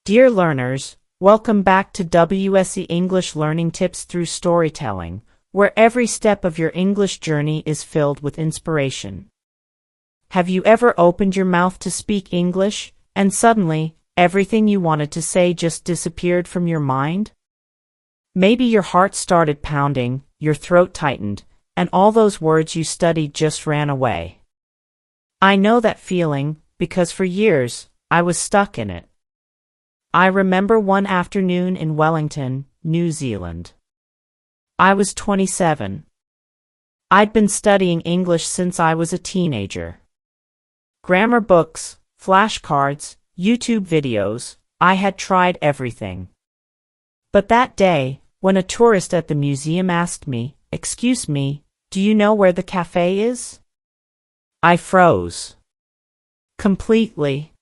Dear learners, welcome back to WSE English Learning Tips through Storytelling, where every step of your English journey is filled with inspiration. Have you ever opened your mouth to speak English, and suddenly, everything you wanted to say just disappeared from your mind? Maybe your heart started pounding, your throat tightened, and all those words you studied just ran away. I know that feeling, because for years, I was stuck in it. I remember one afternoon in Wellington, New Zealand. I was 27. I'd been studying English since I was a teenager. Grammar books, flashcards, YouTube videos, I had tried everything. But that day, when a tourist at the museum asked me, "Excuse me, do you know where the cafe is?" I froze. Completely.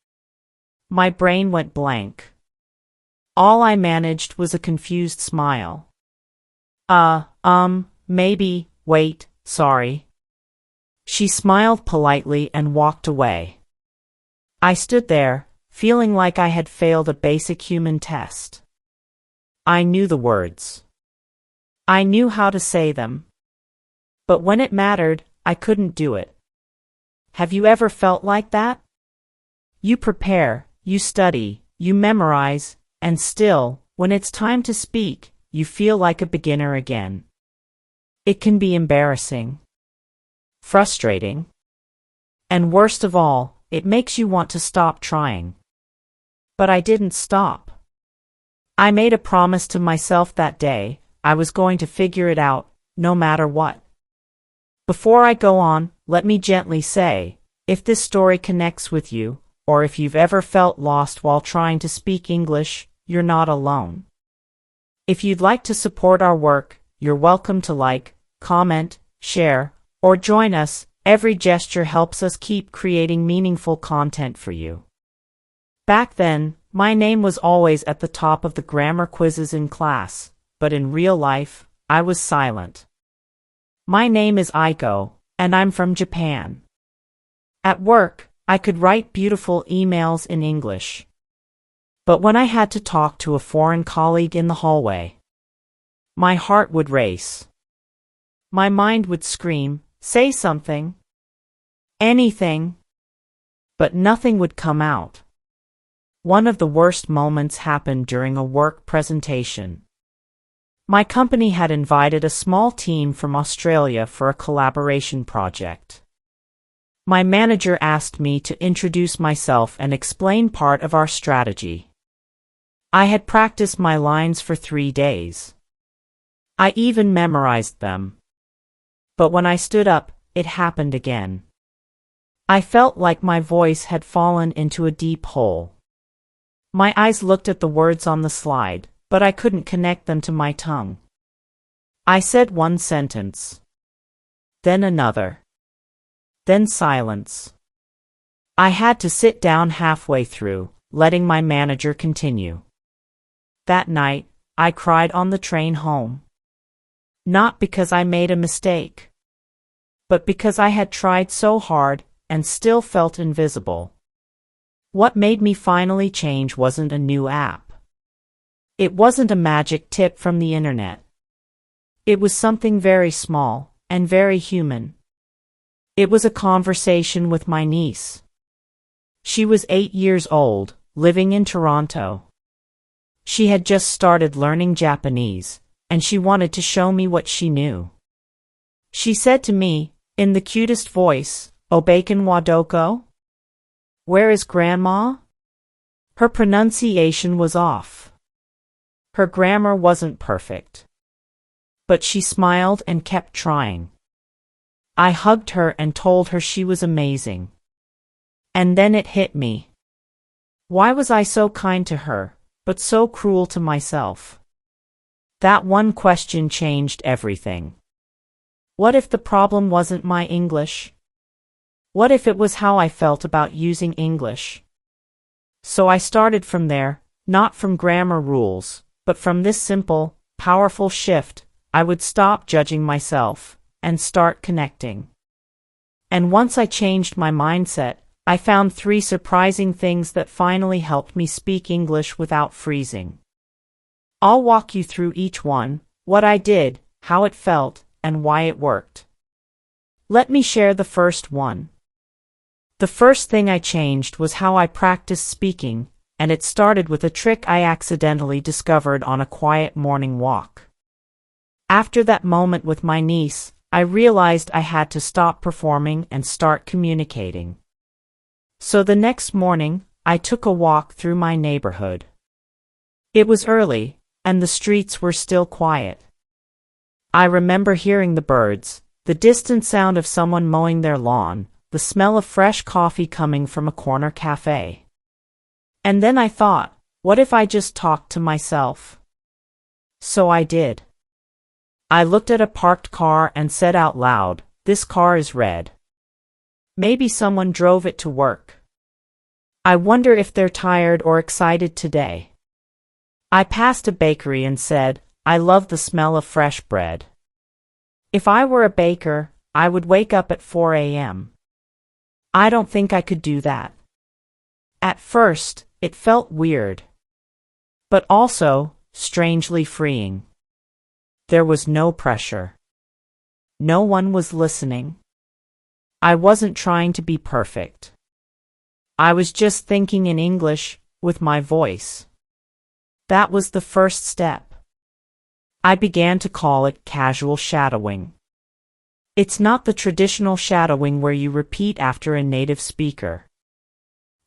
My brain went blank. All I managed was a confused smile. Maybe, wait, sorry. She smiled politely and walked away. I stood there, feeling like I had failed a basic human test. I knew the words. I knew how to say them. But when it mattered, I couldn't do it. Have you ever felt like that? You prepare, you study, you memorize, and still, when it's time to speak, you feel like a beginner again. It can be embarrassing, frustrating, and worst of all, it makes you want to stop trying. But I didn't stop. I made a promise to myself that day. I was going to figure it out, no matter what. Before I go on, let me gently say, if this story connects with you, or if you've ever felt lost while trying to speak English, you're not alone. If you'd like to support our work, you're welcome to like, comment, share, or join us. Every gesture helps us keep creating meaningful content for you. Back then, my name was always at the top of the grammar quizzes in class, but in real life, I was silent. My name is Aiko, and I'm from Japan. At work, I could write beautiful emails in English. But when I had to talk to a foreign colleague in the hallway, my heart would race. My mind would scream, "Say something. Anything." But nothing would come out. One of the worst moments happened during a work presentation. My company had invited a small team from Australia for a collaboration project. My manager asked me to introduce myself and explain part of our strategy. I had practiced my lines for 3 days. I even memorized them. But when I stood up, it happened again. I felt like my voice had fallen into a deep hole. My eyes looked at the words on the slide, but I couldn't connect them to my tongue. I said one sentence. Then another. Then silence. I had to sit down halfway through, letting my manager continue. That night, I cried on the train home. Not because I made a mistake, but because I had tried so hard and still felt invisible. What made me finally change wasn't a new app. It wasn't a magic tip from the internet. It was something very small and very human. It was a conversation with my niece. She was 8 years old, living in Toronto. She had just started learning Japanese, and she wanted to show me what she knew. She said to me, in the cutest voice, "Obeikan wa doko?" Where is Grandma? Her pronunciation was off. Her grammar wasn't perfect. But she smiled and kept trying. I hugged her and told her she was amazing. And then it hit me. Why was I so kind to her, but so cruel to myself? That one question changed everything. What if the problem wasn't my English? What if it was how I felt about using English? So I started from there, not from grammar rules, but from this simple, powerful shift. I would stop judging myself and start connecting. And once I changed my mindset, I found 3 surprising things that finally helped me speak English without freezing. I'll walk you through each one, what I did, how it felt, and why it worked. Let me share the first one. The first thing I changed was how I practiced speaking, and it started with a trick I accidentally discovered on a quiet morning walk. After that moment with my niece, I realized I had to stop performing and start communicating. So the next morning, I took a walk through my neighborhood. It was early, and the streets were still quiet. I remember hearing the birds, the distant sound of someone mowing their lawn, the smell of fresh coffee coming from a corner cafe. And then I thought, what if I just talked to myself? So I did. I looked at a parked car and said out loud, "This car is red. Maybe someone drove it to work. I wonder if they're tired or excited today." I passed a bakery and said, "I love the smell of fresh bread. If I were a baker, I would wake up at 4 a.m. I don't think I could do that." At first, it felt weird, but also strangely freeing. There was no pressure. No one was listening. I wasn't trying to be perfect. I was just thinking in English, with my voice. That was the first step. I began to call it casual shadowing. It's not the traditional shadowing where you repeat after a native speaker.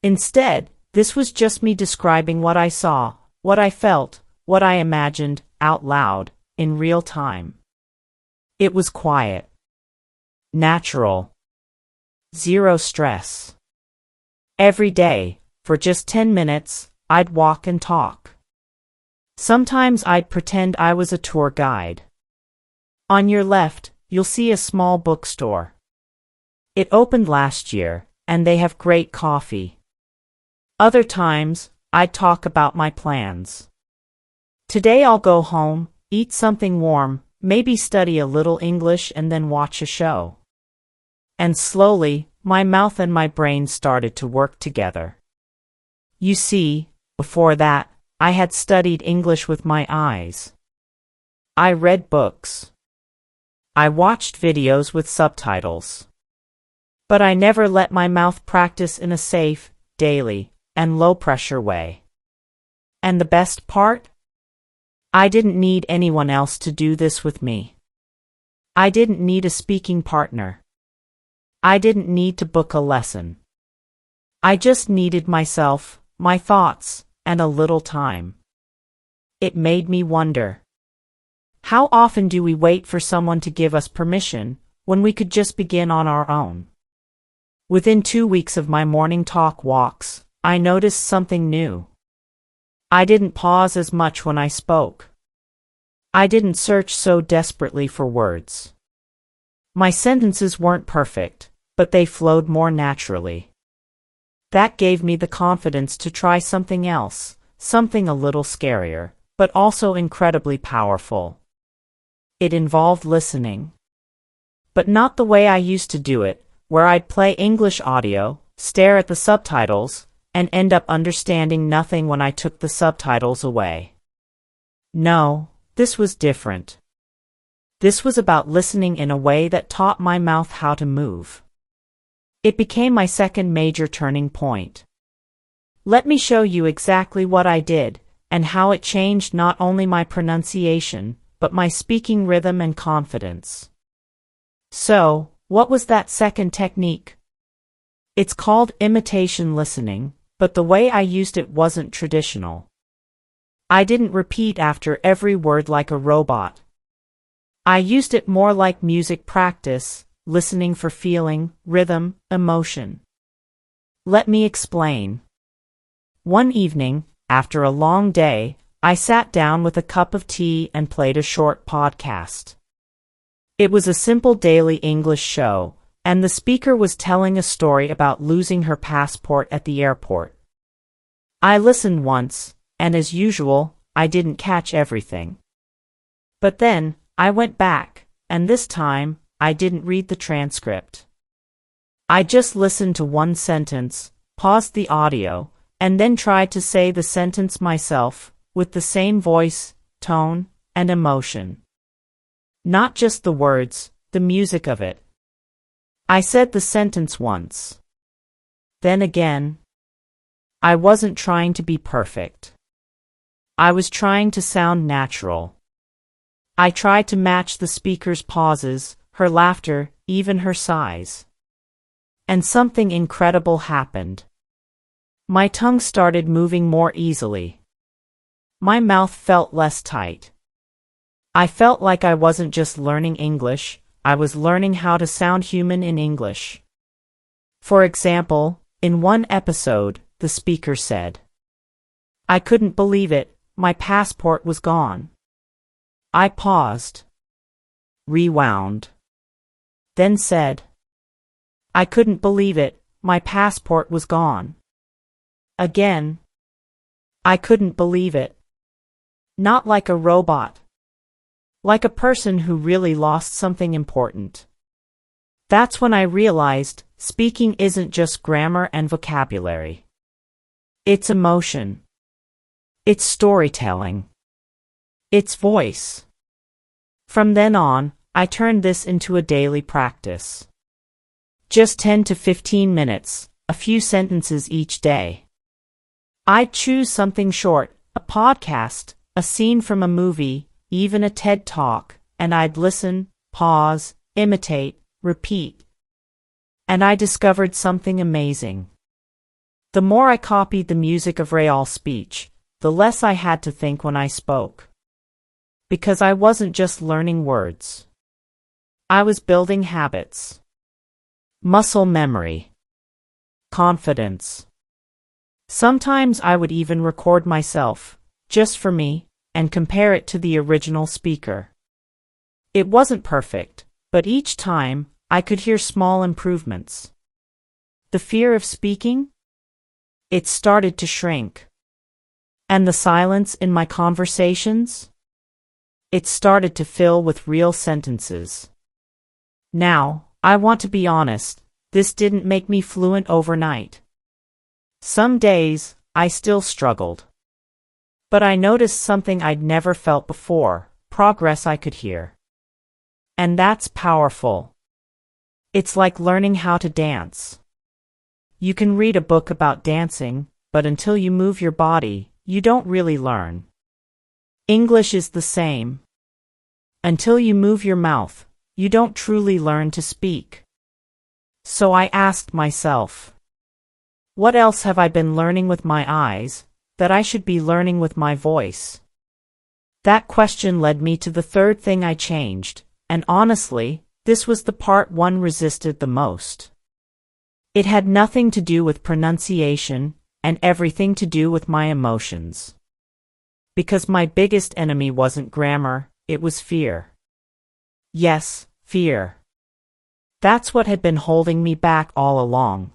Instead, this was just me describing what I saw, what I felt, what I imagined, out loud, in real time. It was quiet. Natural. Zero stress. Every day, for just 10 minutes, I'd walk and talk. Sometimes I'd pretend I was a tour guide. On your left, you'll see a small bookstore. It opened last year, and they have great coffee. Other times, I'd talk about my plans. Today I'll go home, eat something warm, maybe study a little English and then watch a show. And slowly, my mouth and my brain started to work together. You see, before that, I had studied English with my eyes. I read books. I watched videos with subtitles. But I never let my mouth practice in a safe, daily, and low-pressure way. And the best part? I didn't need anyone else to do this with me. I didn't need a speaking partner. I didn't need to book a lesson. I just needed myself, my thoughts, and a little time. It made me wonder. How often do we wait for someone to give us permission, when we could just begin on our own? Within 2 weeks of my morning talk walks, I noticed something new. I didn't pause as much when I spoke. I didn't search so desperately for words. My sentences weren't perfect, but they flowed more naturally. That gave me the confidence to try something else, something a little scarier, but also incredibly powerful. It involved listening. But not the way I used to do it, where I'd play English audio, stare at the subtitles, and end up understanding nothing when I took the subtitles away. No, this was different. This was about listening in a way that taught my mouth how to move. It became my second major turning point. Let me show you exactly what I did, and how it changed not only my pronunciation, but my speaking rhythm and confidence. So, what was that second technique? It's called imitation listening, but the way I used it wasn't traditional. I didn't repeat after every word like a robot. I used it more like music practice, listening for feeling, rhythm, emotion. Let me explain. One evening, after a long day, I sat down with a cup of tea and played a short podcast. It was a simple daily English show, and the speaker was telling a story about losing her passport at the airport. I listened once, and as usual, I didn't catch everything. But then, I went back, and this time, I didn't read the transcript. I just listened to one sentence, paused the audio, and then tried to say the sentence myself, with the same voice, tone, and emotion. Not just the words, the music of it. I said the sentence once. Then again. I wasn't trying to be perfect. I was trying to sound natural. I tried to match the speaker's pauses, her laughter, even her sighs. And something incredible happened. My tongue started moving more easily. My mouth felt less tight. I felt like I wasn't just learning English, I was learning how to sound human in English. For example, in one episode, the speaker said, "I couldn't believe it, my passport was gone." I paused, rewound, then said, "I couldn't believe it, my passport was gone." Again. I couldn't believe it. Not like a robot. Like a person who really lost something important. That's when I realized speaking isn't just grammar and vocabulary. It's emotion. It's storytelling. It's voice. From then on, I turned this into a daily practice. Just 10 to 15 minutes, a few sentences each day. I'd choose something short, a podcast, a scene from a movie, even a TED Talk, and I'd listen, pause, imitate, repeat. And I discovered something amazing. The more I copied the music of real speech, the less I had to think when I spoke. Because I wasn't just learning words. I was building habits. Muscle memory. Confidence. Sometimes I would even record myself, just for me, and compare it to the original speaker. It wasn't perfect, but each time, I could hear small improvements. The fear of speaking? It started to shrink. And the silence in my conversations? It started to fill with real sentences. Now, I want to be honest, this didn't make me fluent overnight. Some days, I still struggled. But I noticed something I'd never felt before, progress I could hear. And that's powerful. It's like learning how to dance. You can read a book about dancing, but until you move your body, you don't really learn. English is the same. Until you move your mouth, you don't truly learn to speak. So I asked myself, what else have I been learning with my eyes, that I should be learning with my voice? That question led me to the third thing I changed, and honestly, this was the part one resisted the most. It had nothing to do with pronunciation, and everything to do with my emotions. Because my biggest enemy wasn't grammar, it was fear. Yes, fear. That's what had been holding me back all along.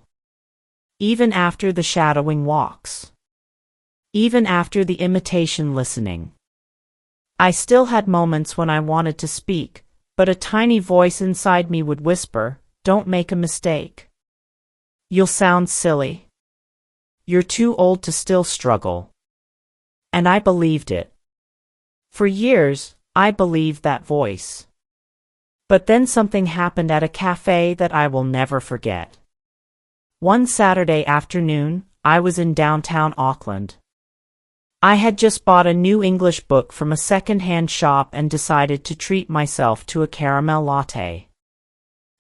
Even after the shadowing walks. Even after the imitation listening. I still had moments when I wanted to speak, but a tiny voice inside me would whisper, "Don't make a mistake. You'll sound silly. You're too old to still struggle." And I believed it. For years, I believed that voice. But then something happened at a cafe that I will never forget. One Saturday afternoon, I was in downtown Auckland. I had just bought a new English book from a second-hand shop and decided to treat myself to a caramel latte.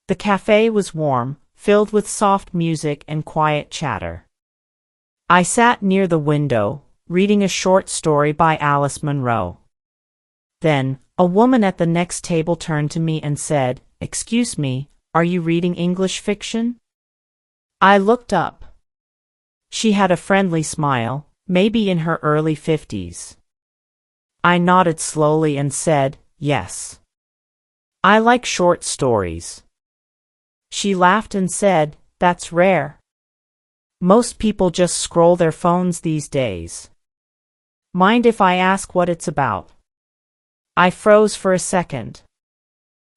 The cafe was warm, filled with soft music and quiet chatter. I sat near the window, reading a short story by Alice Munro. Then, a woman at the next table turned to me and said, "Excuse me, are you reading English fiction?" I looked up. She had a friendly smile, maybe in her early 50s. I nodded slowly and said, "Yes. I like short stories." She laughed and said, "That's rare. Most people just scroll their phones these days. Mind if I ask what it's about?" I froze for a second.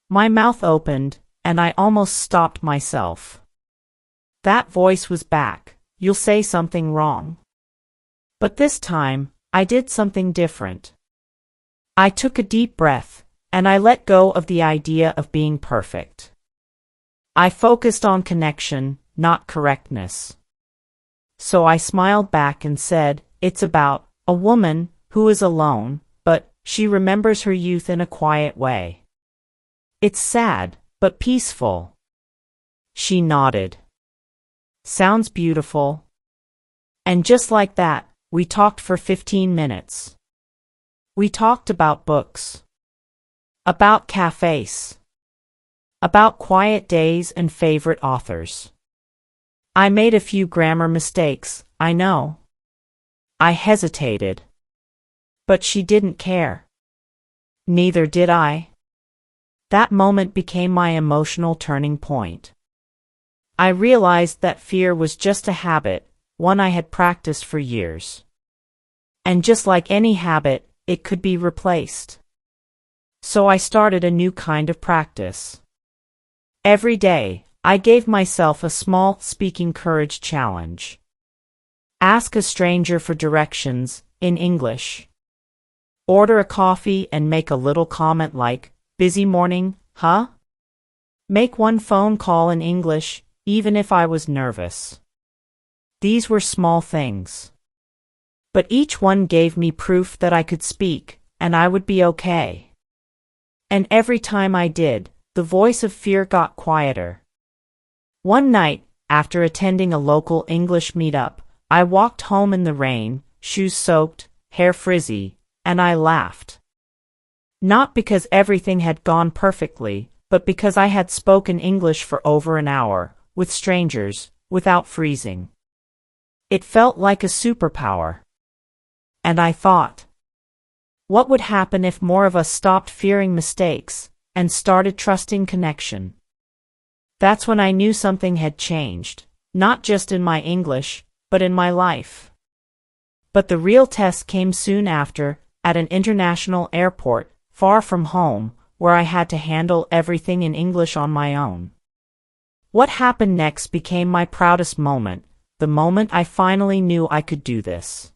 My mouth opened, and I almost stopped myself. That voice was back. You'll say something wrong. But this time, I did something different. I took a deep breath, and I let go of the idea of being perfect. I focused on connection, not correctness. So I smiled back and said, it's about a woman who is alone, but she remembers her youth in a quiet way. It's sad, but peaceful. She nodded. Sounds beautiful. And just like that, we talked for 15 minutes. We talked about books. About cafes. About quiet days and favorite authors. I made a few grammar mistakes, I know. I hesitated. But she didn't care. Neither did I. That moment became my emotional turning point. I realized that fear was just a habit, one I had practiced for years. And just like any habit, it could be replaced. So I started a new kind of practice. Every day, I gave myself a small speaking courage challenge. Ask a stranger for directions, in English. Order a coffee and make a little comment like, busy morning, huh? Make one phone call in English, even if I was nervous. These were small things. But each one gave me proof that I could speak, and I would be okay. And every time I did, the voice of fear got quieter. One night, after attending a local English meetup, I walked home in the rain, shoes soaked, hair frizzy, and I laughed. Not because everything had gone perfectly, but because I had spoken English for over an hour, with strangers, without freezing. It felt like a superpower. And I thought, what would happen if more of us stopped fearing mistakes and started trusting connection? That's when I knew something had changed, not just in my English, but in my life. But the real test came soon after, at an international airport, far from home, where I had to handle everything in English on my own. What happened next became my proudest moment, the moment I finally knew I could do this.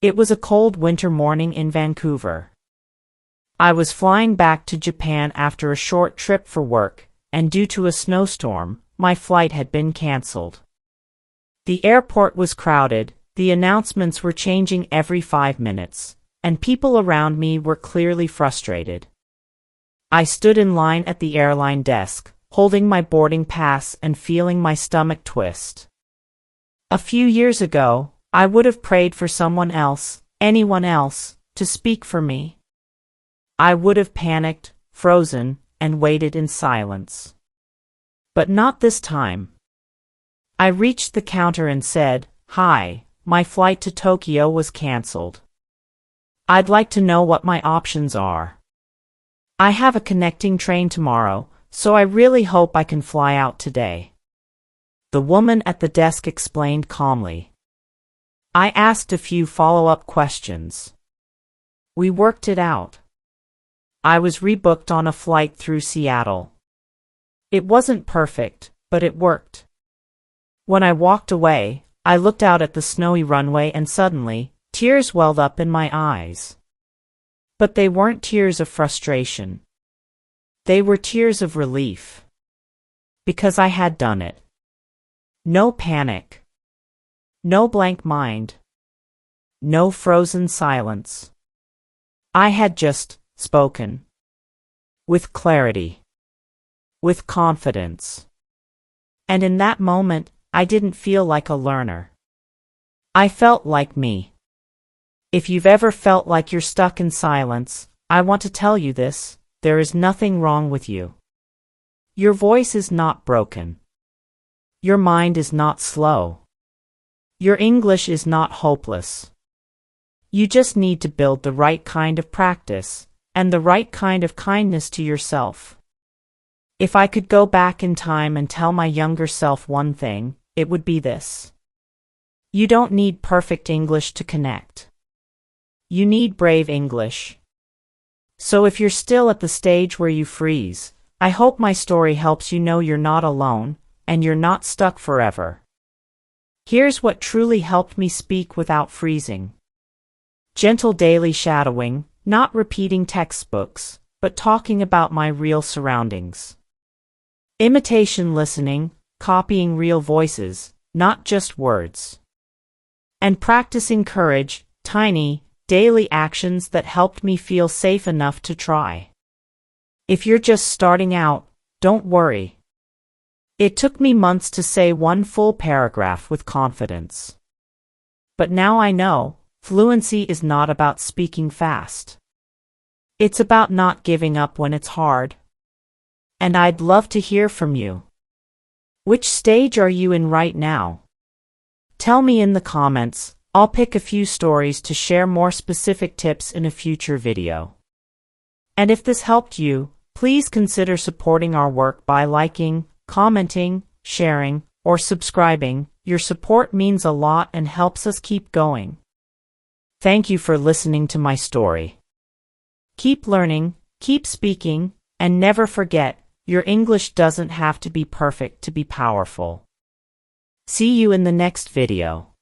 It was a cold winter morning in Vancouver. I was flying back to Japan after a short trip for work, and due to a snowstorm, my flight had been cancelled. The airport was crowded, the announcements were changing every 5 minutes, and people around me were clearly frustrated. I stood in line at the airline desk, holding my boarding pass and feeling my stomach twist. A few years ago, I would have prayed for someone else, anyone else, to speak for me. I would have panicked, frozen, and waited in silence. But not this time. I reached the counter and said, "Hi, my flight to Tokyo was cancelled. I'd like to know what my options are. I have a connecting train tomorrow, so I really hope I can fly out today." The woman at the desk explained calmly. I asked a few follow-up questions. We worked it out. I was rebooked on a flight through Seattle. It wasn't perfect, but it worked. When I walked away, I looked out at the snowy runway and suddenly, tears welled up in my eyes. But they weren't tears of frustration. They were tears of relief. Because I had done it. No panic. No blank mind. No frozen silence. I had just spoken. With clarity. With confidence. And in that moment, I didn't feel like a learner. I felt like me. If you've ever felt like you're stuck in silence, I want to tell you this, there is nothing wrong with you. Your voice is not broken. Your mind is not slow. Your English is not hopeless. You just need to build the right kind of practice, and the right kind of kindness to yourself. If I could go back in time and tell my younger self one thing, it would be this. You don't need perfect English to connect. You need brave English. So if you're still at the stage where you freeze, I hope my story helps you know you're not alone, and you're not stuck forever. Here's what truly helped me speak without freezing. Gentle daily shadowing, not repeating textbooks, but talking about my real surroundings. Imitation listening, copying real voices, not just words. And practicing courage, tiny, daily actions that helped me feel safe enough to try. If you're just starting out, don't worry. It took me months to say one full paragraph with confidence. But now I know, fluency is not about speaking fast. It's about not giving up when it's hard. And I'd love to hear from you. Which stage are you in right now? Tell me in the comments. I'll pick a few stories to share more specific tips in a future video. And if this helped you, please consider supporting our work by liking, commenting, sharing, or subscribing. Your support means a lot and helps us keep going. Thank you for listening to my story. Keep learning, keep speaking, and never forget, your English doesn't have to be perfect to be powerful. See you in the next video.